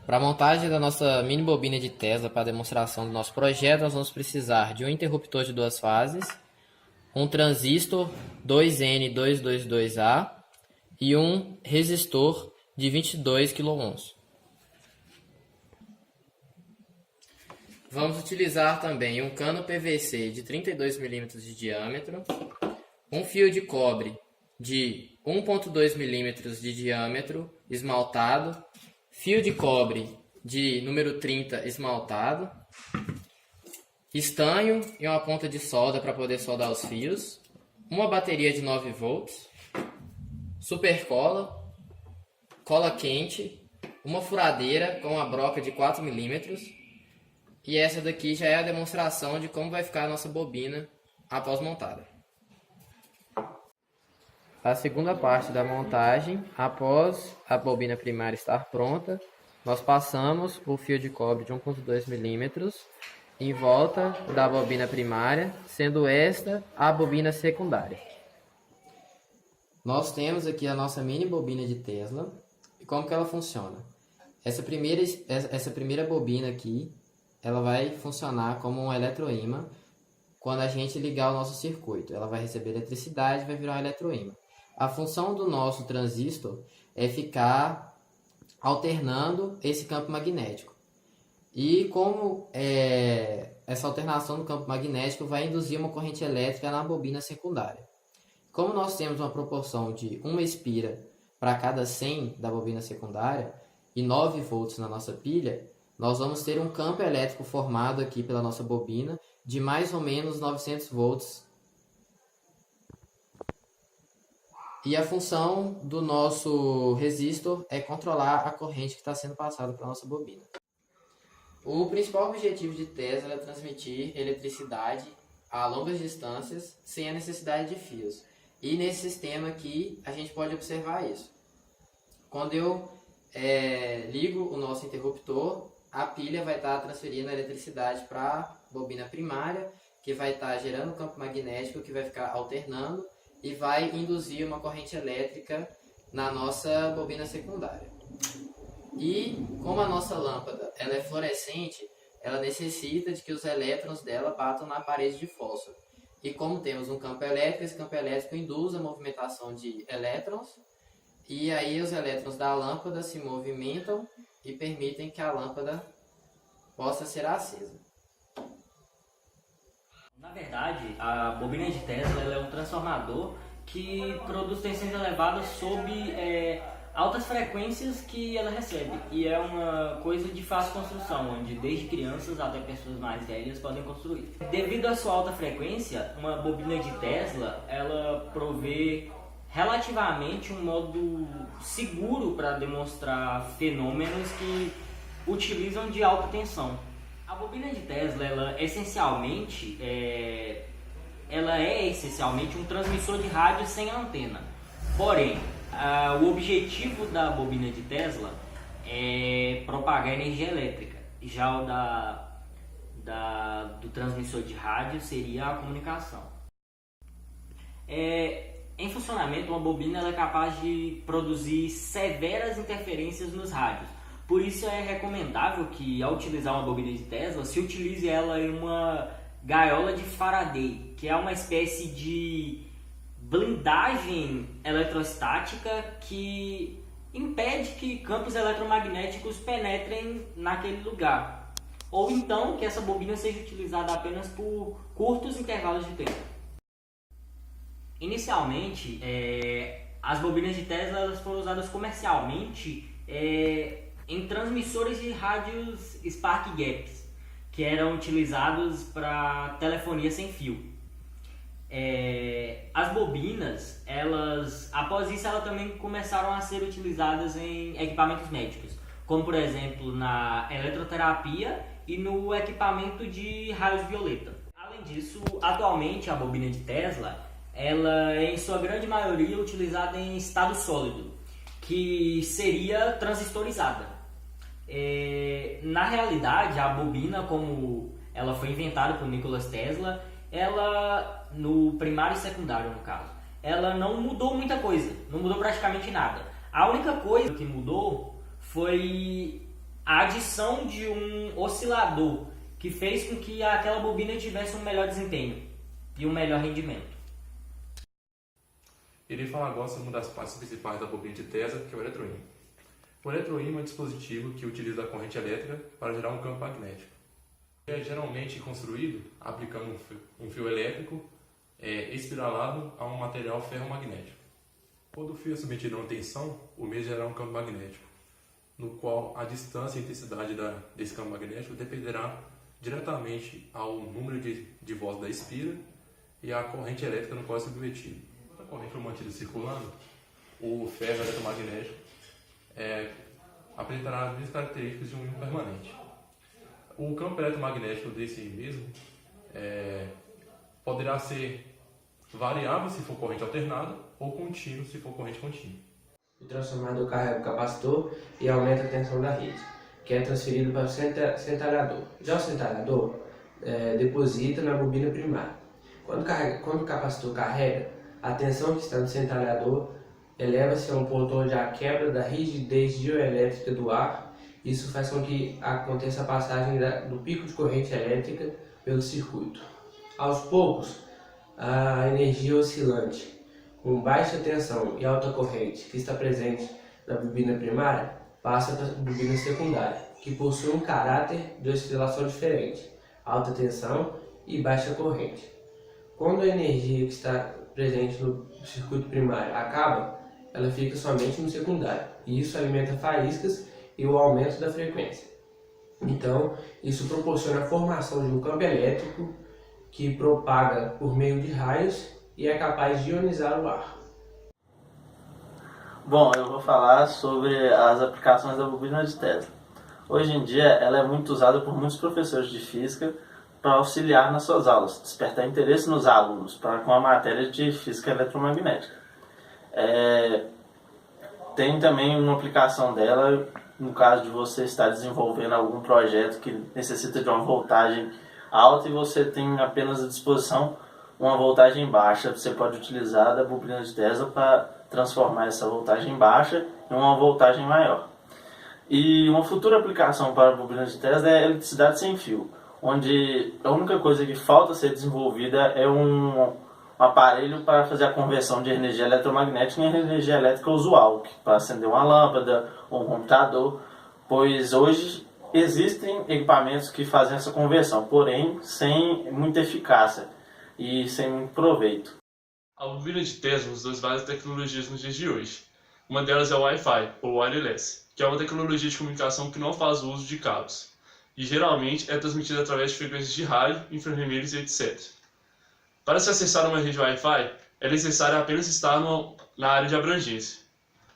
Para a montagem da nossa mini bobina de Tesla para demonstração do nosso projeto, nós vamos precisar de um interruptor de duas fases, um transistor 2N222A e um resistor de 22 kΩ. Vamos utilizar também um cano PVC de 32 mm de diâmetro, um fio de cobre de 1,2 mm de diâmetro esmaltado, fio de cobre de número 30 esmaltado, estanho e uma ponta de solda para poder soldar os fios, uma bateria de 9 volts, supercola, cola quente, uma furadeira com uma broca de 4 mm, e essa daqui já é a demonstração de como vai ficar a nossa bobina após montada. A segunda parte da montagem, após a bobina primária estar pronta, nós passamos o fio de cobre de 1,2 mm em volta da bobina primária, sendo esta a bobina secundária. Nós temos aqui a nossa mini bobina de Tesla. E como que ela funciona? Essa primeira bobina aqui, ela vai funcionar como um eletroímã. Quando a gente ligar o nosso circuito, ela vai receber eletricidade e vai virar um eletroímã. A função do nosso transistor é ficar alternando esse campo magnético. E como essa alternação do campo magnético vai induzir uma corrente elétrica na bobina secundária. Como nós temos uma proporção de 1 espira para cada 100 da bobina secundária e 9 volts na nossa pilha, nós vamos ter um campo elétrico formado aqui pela nossa bobina de mais ou menos 900 volts. E a função do nosso resistor é controlar a corrente que está sendo passada para a nossa bobina. O principal objetivo de Tesla é transmitir eletricidade a longas distâncias sem a necessidade de fios. E nesse sistema aqui a gente pode observar isso. Quando eu ligo o nosso interruptor, a pilha vai estar transferindo a eletricidade para a bobina primária, que vai estar gerando um campo magnético que vai ficar alternando e vai induzir uma corrente elétrica na nossa bobina secundária. E como a nossa lâmpada ela é fluorescente, ela necessita de que os elétrons dela batam na parede de fósforo. E como temos um campo elétrico, esse campo elétrico induz a movimentação de elétrons, e aí os elétrons da lâmpada se movimentam e permitem que a lâmpada possa ser acesa. Na verdade, a bobina de Tesla ela é um transformador que produz tensões elevadas sob altas frequências que ela recebe. E é uma coisa de fácil construção, onde desde crianças até pessoas mais velhas podem construir. Devido à sua alta frequência, uma bobina de Tesla ela provê relativamente um modo seguro para demonstrar fenômenos que utilizam de alta tensão. A bobina de Tesla ela é essencialmente um transmissor de rádio sem antena. Porém, o objetivo da bobina de Tesla é propagar energia elétrica. Já o do transmissor de rádio seria a comunicação. Em funcionamento, uma bobina ela é capaz de produzir severas interferências nos rádios. Por isso é recomendável que, ao utilizar uma bobina de Tesla, se utilize ela em uma gaiola de Faraday, que é uma espécie de blindagem eletrostática que impede que campos eletromagnéticos penetrem naquele lugar. Ou então que essa bobina seja utilizada apenas por curtos intervalos de tempo. Inicialmente, as bobinas de Tesla elas foram usadas comercialmente em transmissores de rádios Spark Gaps, que eram utilizados para telefonia sem fio. As bobinas, após isso, elas também começaram a ser utilizadas em equipamentos médicos, como por exemplo na eletroterapia e no equipamento de raios violeta. Além disso, atualmente a bobina de Tesla ela é em sua grande maioria utilizada em estado sólido, que seria transistorizada. Na realidade, a bobina, como ela foi inventada por Nikola Tesla, ela, no primário e secundário no caso, ela não mudou muita coisa, não mudou praticamente nada. A única coisa que mudou foi a adição de um oscilador que fez com que aquela bobina tivesse um melhor desempenho e um melhor rendimento. Irei falar agora sobre uma das partes principais da bobina de Tesla, que é o eletroímã. O eletroímã é um dispositivo que utiliza a corrente elétrica para gerar um campo magnético. É geralmente construído aplicando um fio elétrico espiralado a um material ferromagnético. Quando o fio é submetido a uma tensão, o mesmo gerará um campo magnético, no qual a distância e a intensidade desse campo magnético dependerá diretamente ao número de voltas da espira e à corrente elétrica no qual é submetido. Quando a corrente for mantida circulando, o ferro eletromagnético apresentará as mesmas características de um ímã permanente. O campo eletromagnético desse mesmo poderá ser variável se for corrente alternada ou contínuo se for corrente contínua. O transformador carrega o capacitor e aumenta a tensão da rede, que é transferido para o centralhador. Já o centralhador deposita na bobina primária. Quando o capacitor carrega, a tensão que está no centralhador eleva-se a um ponto onde há quebra da rigidez dioelétrica do ar. Isso faz com que aconteça a passagem do pico de corrente elétrica pelo circuito. Aos poucos, a energia oscilante com baixa tensão e alta corrente que está presente na bobina primária passa para a bobina secundária, que possui um caráter de oscilação diferente, alta tensão e baixa corrente. Quando a energia que está presente no circuito primário acaba, ela fica somente no secundário, e isso alimenta faíscas e o aumento da frequência. Então, isso proporciona a formação de um campo elétrico que propaga por meio de raios e é capaz de ionizar o ar. Bom, eu vou falar sobre as aplicações da bobina de Tesla. Hoje em dia, ela é muito usada por muitos professores de física para auxiliar nas suas aulas, despertar interesse nos alunos com a matéria de física eletromagnética. Tem também uma aplicação dela no caso de você estar desenvolvendo algum projeto que necessita de uma voltagem alta e você tem apenas à disposição uma voltagem baixa. Você pode utilizar da bobina de Tesla para transformar essa voltagem baixa em uma voltagem maior. E uma futura aplicação para a bobina de Tesla é a eletricidade sem fio, onde a única coisa que falta ser desenvolvida é um aparelho para fazer a conversão de energia eletromagnética em energia elétrica usual, para acender uma lâmpada ou um computador, pois hoje existem equipamentos que fazem essa conversão, porém sem muita eficácia e sem muito proveito. A bobina de Tesla usa várias tecnologias nos dias de hoje. Uma delas é o Wi-Fi, ou wireless, que é uma tecnologia de comunicação que não faz uso de cabos, e geralmente é transmitida através de frequências de rádio, infravermelhos e etc. Para se acessar uma rede Wi-Fi, é necessário apenas estar na área de abrangência.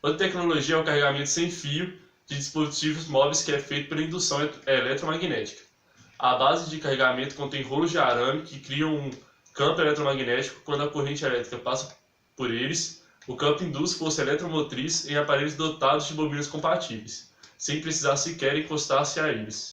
Outra tecnologia é o carregamento sem fio de dispositivos móveis, que é feito pela indução eletromagnética. A base de carregamento contém rolos de arame que criam um campo eletromagnético. Quando a corrente elétrica passa por eles, o campo induz força eletromotriz em aparelhos dotados de bobinas compatíveis, sem precisar sequer encostar-se a eles.